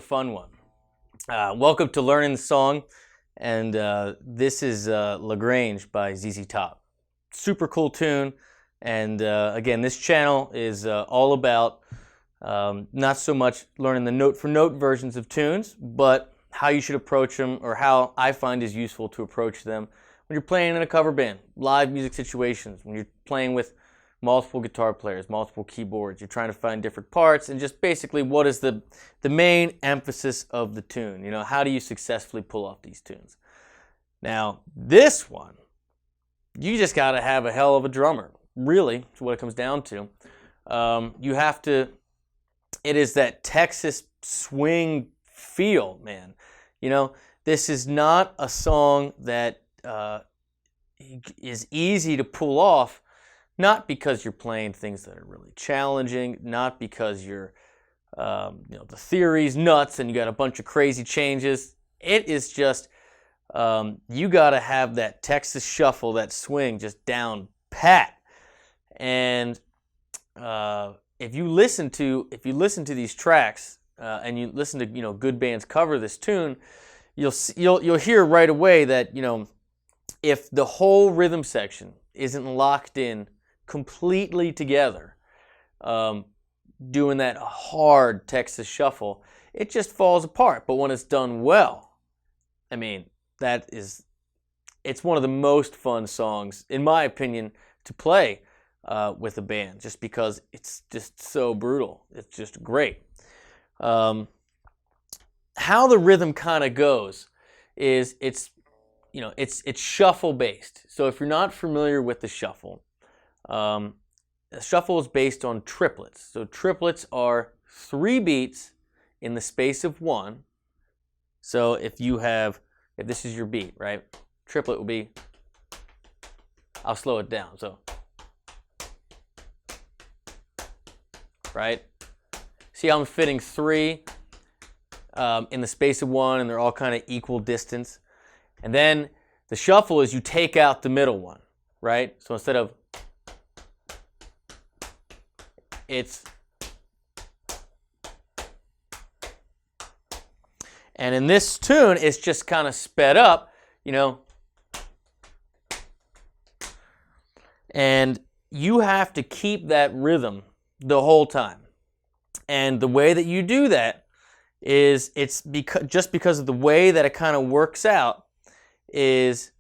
fun one. Welcome to Learning the Song, and this is LaGrange by ZZ Top. Super cool tune, and again, this channel is all about not so much learning the note-for-note versions of tunes, but how you should approach them, or how I find is useful to approach them when you're playing in a cover band, live music situations, when you're playing with multiple guitar players, multiple keyboards, you're trying to find different parts, and just basically what is the main emphasis of the tune. You know, how do you successfully pull off these tunes? Now, this one, you just got to have a hell of a drummer. Really, is what it comes down to. You have to, it is that Texas swing feel, man. You know, this is not a song that is easy to pull off. Not because you're playing things that are really challenging, not because you're, the theory's nuts and you got a bunch of crazy changes. It is just, you got to have that Texas shuffle, that swing, just down pat. And if you listen to these tracks and you listen to good bands cover this tune, you'll hear right away that if the whole rhythm section isn't locked in completely together, doing that hard Texas shuffle, it just falls apart. But when it's done well, I mean, it's one of the most fun songs, in my opinion, to play with a band, just because it's just so brutal. It's just great. How the rhythm kind of goes is it's shuffle based. So if you're not familiar with the shuffle is based on triplets. So triplets are 3 beats in the space of 1. So if this is your beat, right? Triplet will be, I'll slow it down. So, right? See how I'm fitting 3 in the space of 1, and they're all kind of equal distance. And then the shuffle is you take out the middle one, right? So instead of, and in this tune, it's just kind of sped up, and you have to keep that rhythm the whole time. And the way that you do that is just because of the way that it kind of works out is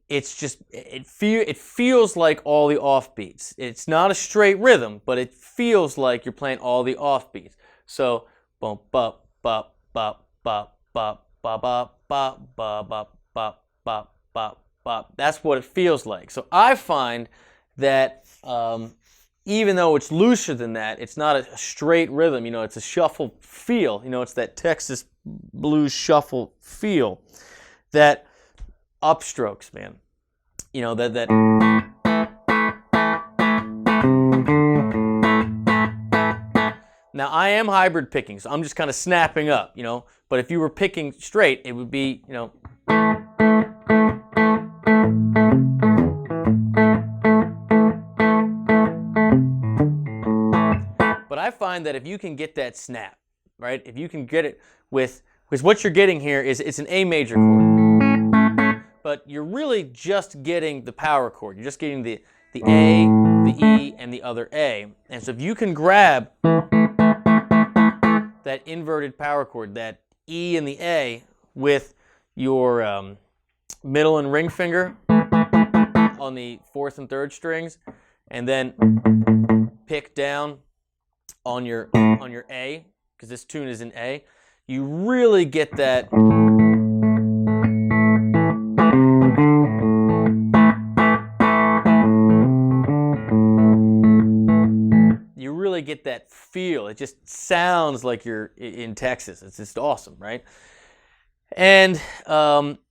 it feels like all the offbeats. It's not a straight rhythm, but it feels like you're playing all the offbeats. So bump bop bop bop bop bop bop bop bop bop bop bop bop bop bop. That's what it feels like. So I find that even though it's looser than that, it's not a straight rhythm. It's a shuffle feel. It's that Texas blues shuffle feel. That upstrokes, man. That Now I am hybrid picking, so I'm just kind of snapping up, But if you were picking straight, it would be, But I find that if you can get that snap, right? If you can get it with what you're getting here is it's an A major chord. But you're really just getting the power chord. You're just getting the A, the E, and the other A. And so if you can grab that inverted power chord, that E and the A, with your middle and ring finger on the 4th and 3rd strings, and then pick down on your A, because this tune is in A, you really get that. You really get that feel. It just sounds like you're in Texas. It's just awesome, right? And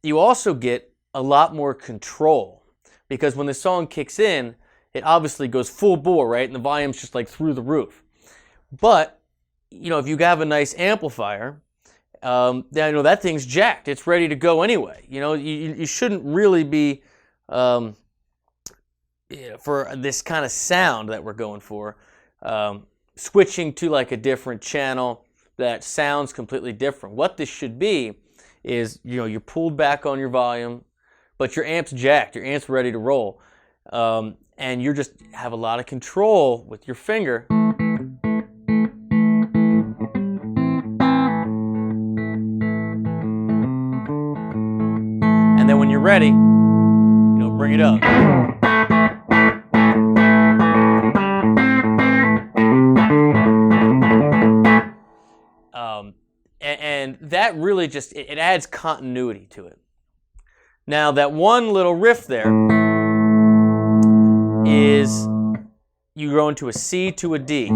you also get a lot more control, because when the song kicks in, it obviously goes full bore, right? And the volume's just like through the roof. But if you have a nice amplifier, that thing's jacked. It's ready to go anyway. You shouldn't really be for this kind of sound that we're going for, switching to like a different channel, that sounds completely different. What this should be is, you're pulled back on your volume, but your amp's jacked, your amp's ready to roll. And you just have a lot of control with your finger. And then when you're ready, bring it up. And that really just, it adds continuity to it. Now that one little riff there is, you go into a C to a D.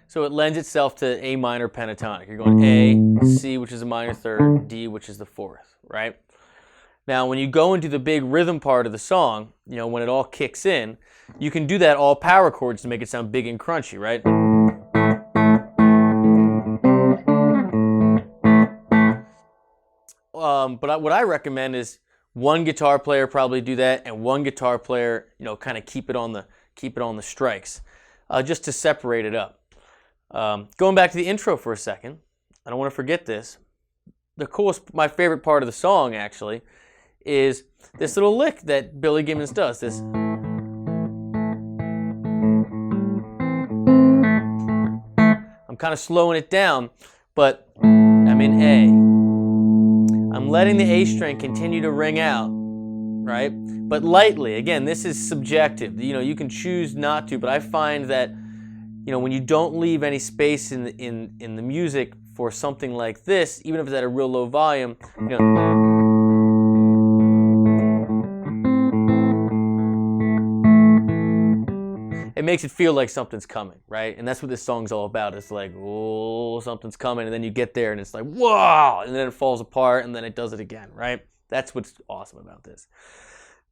So it lends itself to A minor pentatonic. You're going A, C, which is a minor third, D, which is the fourth, right? Now, when you go into the big rhythm part of the song, when it all kicks in, you can do that all power chords to make it sound big and crunchy, right? But what I recommend is one guitar player probably do that, and one guitar player, kind of keep it on the strikes, just to separate it up. Going back to the intro for a second, I don't want to forget this. My favorite part of the song actually is this little lick that Billy Gibbons does. This. I'm kind of slowing it down, but I'm in A. I'm letting the A string continue to ring out, right? But lightly. Again, this is subjective. You can choose not to, but I find that when you don't leave any space in the music for something like this, even if it's at a real low volume, it makes it feel like something's coming, right? And that's what this song's all about. It's like, oh, something's coming, and then you get there, and it's like, whoa, and then it falls apart, and then it does it again, right? That's what's awesome about this.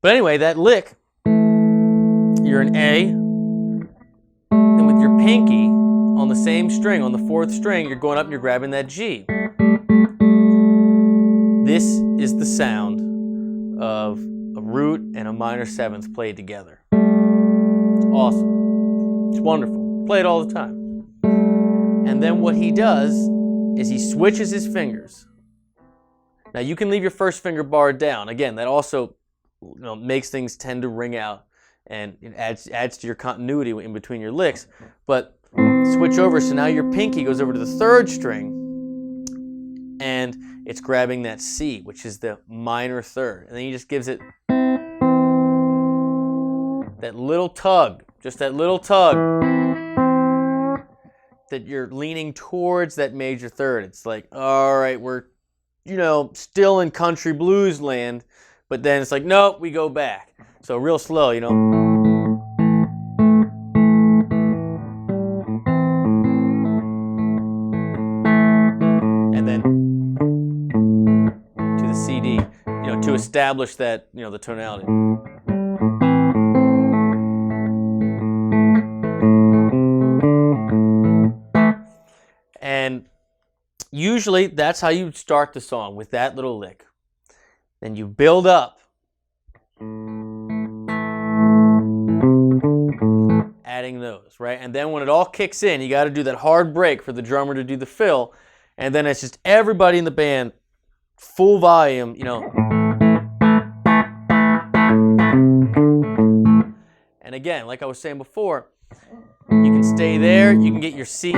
But anyway, that lick, you're an A, and with your pinky on the same string, on the fourth string, you're going up and you're grabbing that G. This is the sound of a root and a minor seventh played together. It's awesome. It's wonderful. Play it all the time. And then what he does is he switches his fingers. Now you can leave your first finger barred down. Again, that also makes things tend to ring out, and it adds to your continuity in between your licks. But switch over, so now your pinky goes over to the third string, and it's grabbing that C, which is the minor third. And then he just gives it that little tug, just that little tug, that you're leaning towards that major third. It's like, all right, we're, still in country blues land, but then it's like, nope, we go back. So real slow, And then to the CD, to establish that, the tonality. And usually that's how you start the song, with that little lick. Then you build up, adding those, right? And then when it all kicks in, you got to do that hard break for the drummer to do the fill. And then it's just everybody in the band, full volume, And again, like I was saying before, you can stay there, you can get your C's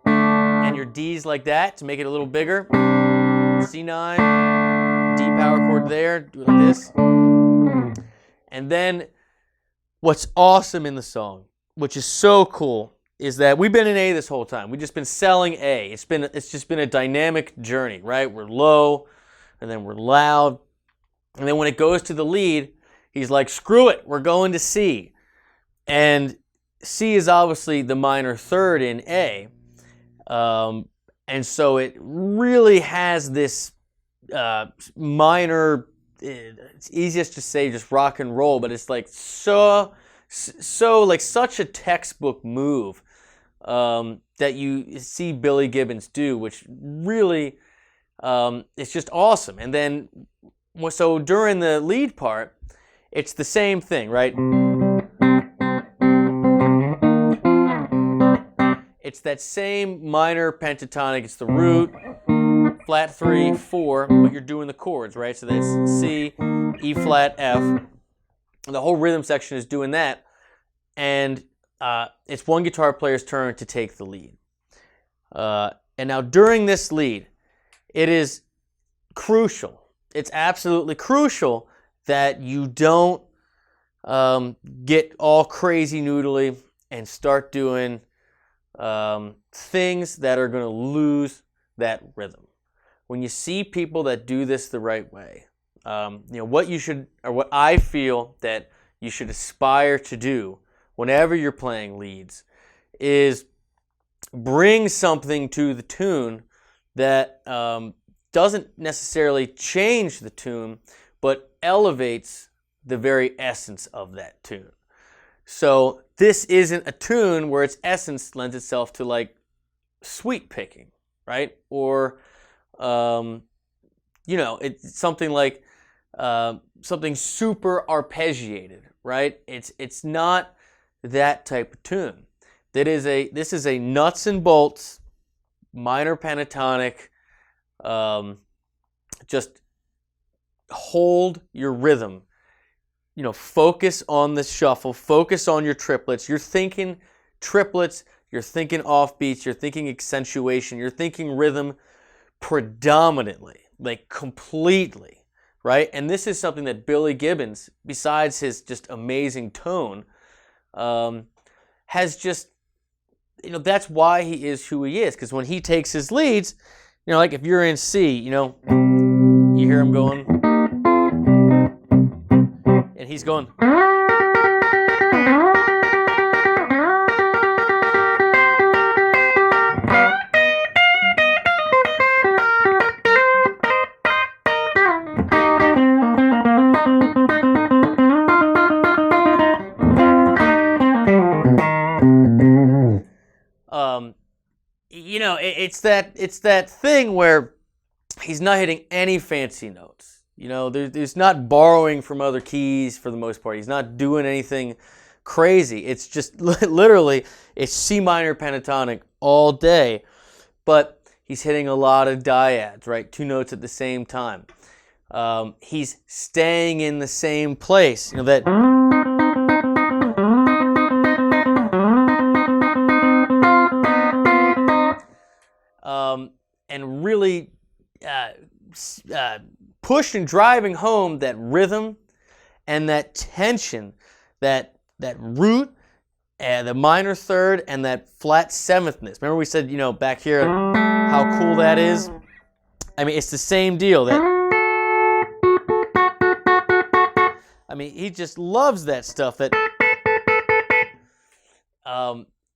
and your D's like that to make it a little bigger. C9, D power chord there, do it like this. And then what's awesome in the song, which is so cool, is that we've been in A this whole time. We've just been selling A. It's just been a dynamic journey, right? We're low, and then we're loud. And then when it goes to the lead, he's like, screw it, we're going to C. And C is obviously the minor third in A. And so it really has this minor, it's easiest to say just rock and roll, but it's like so like such a textbook move that you see Billy Gibbons do, which really, it's just awesome. And then, so during the lead part, it's the same thing, right? It's that same minor pentatonic. It's the root, flat 3, 4, but you're doing the chords, right? So that's C, E flat, F. The whole rhythm section is doing that, and it's one guitar player's turn to take the lead. And now during this lead, it is crucial. It's absolutely crucial that you don't get all crazy noodly and start doing things that are going to lose that rhythm. When you see people that do this the right way, what you should, or what I feel that you should aspire to do whenever you're playing leads, is bring something to the tune that doesn't necessarily change the tune, but elevates the very essence of that tune. So this isn't a tune where its essence lends itself to like sweep picking, right? Or it's something like something super arpeggiated, right? It's not that type of tune. This is a nuts and bolts minor pentatonic. Just hold your rhythm. Focus on the shuffle. Focus on your triplets. You're thinking triplets. You're thinking offbeats. You're thinking accentuation. You're thinking rhythm predominantly, like completely, right? And this is something that Billy Gibbons, besides his just amazing tone, has just, that's why he is who he is. Because when he takes his leads, like if you're in C, you hear him going, and he's going. It's that thing where he's not hitting any fancy notes. There's not borrowing from other keys for the most part. He's not doing anything crazy. It's just literally it's C minor pentatonic all day, but he's hitting a lot of dyads, right? 2 notes at the same time. He's staying in the same place. That. And really push and driving home that rhythm and that tension, that root, the minor third, and that flat seventh-ness. Remember we said, back here, how cool that is? I mean, it's the same deal. He just loves that stuff.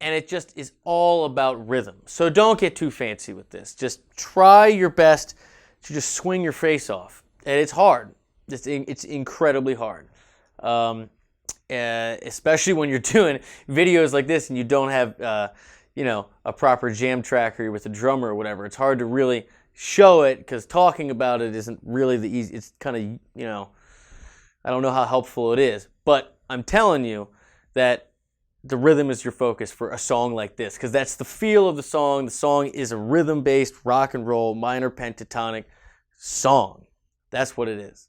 And it just is all about rhythm. So don't get too fancy with this. Just try your best to just swing your face off. And it's hard. It's incredibly hard. Especially when you're doing videos like this and you don't have, a proper jam tracker with a drummer or whatever. It's hard to really show it because talking about it isn't really the easy. It's kind of, I don't know how helpful it is. But I'm telling you that the rhythm is your focus for a song like this, because that's the feel of the song. The song is a rhythm-based rock and roll minor pentatonic song. That's what it is.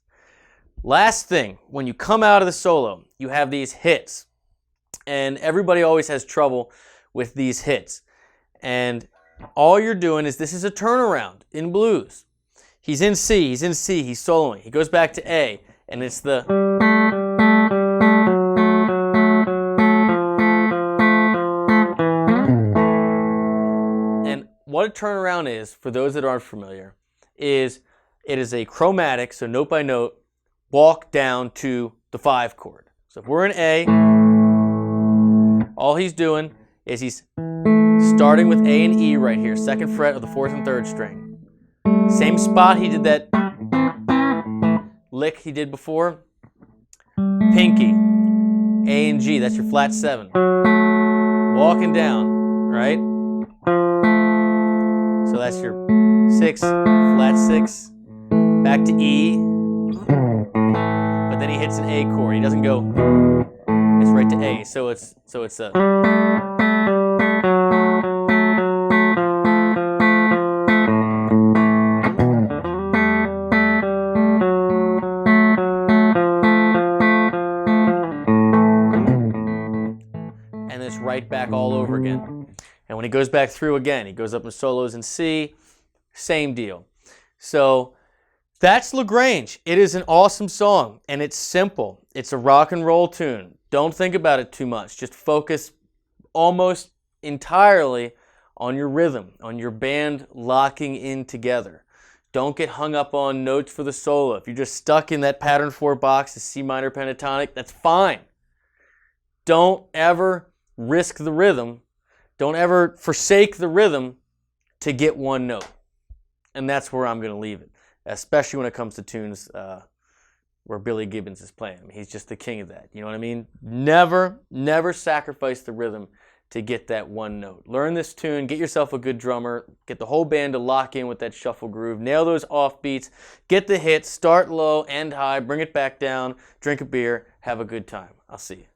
Last thing, when you come out of the solo, you have these hits, and everybody always has trouble with these hits. And all you're doing is, this is a turnaround in blues. He's in C, he's soloing. He goes back to A, and it's the. What a turnaround is, for those that aren't familiar, is it is a chromatic, so note by note, walk down to the 5 chord. So if we're in A, all he's doing is he's starting with A and E right here, 2nd fret of the 4th and 3rd string. Same spot he did that lick he did before. Pinky, A and G, that's your flat 7. Walking down, right? So that's your 6, flat 6, back to E, but then he hits an A chord. He doesn't go, it's right to A. So it's a. And it's right back all over again. And when he goes back through again, he goes up in solos in C, same deal. So that's LaGrange. It is an awesome song, and it's simple. It's a rock and roll tune. Don't think about it too much. Just focus almost entirely on your rhythm, on your band locking in together. Don't get hung up on notes for the solo. If you're just stuck in that pattern 4 box, the C minor pentatonic, that's fine. Don't ever risk the rhythm. Don't ever forsake the rhythm to get one note. And that's where I'm going to leave it, especially when it comes to tunes where Billy Gibbons is playing. I mean, he's just the king of that. You know what I mean? Never, never sacrifice the rhythm to get that one note. Learn this tune, get yourself a good drummer, get the whole band to lock in with that shuffle groove, nail those off beats, get the hits, start low, end high, bring it back down, drink a beer, have a good time. I'll see you.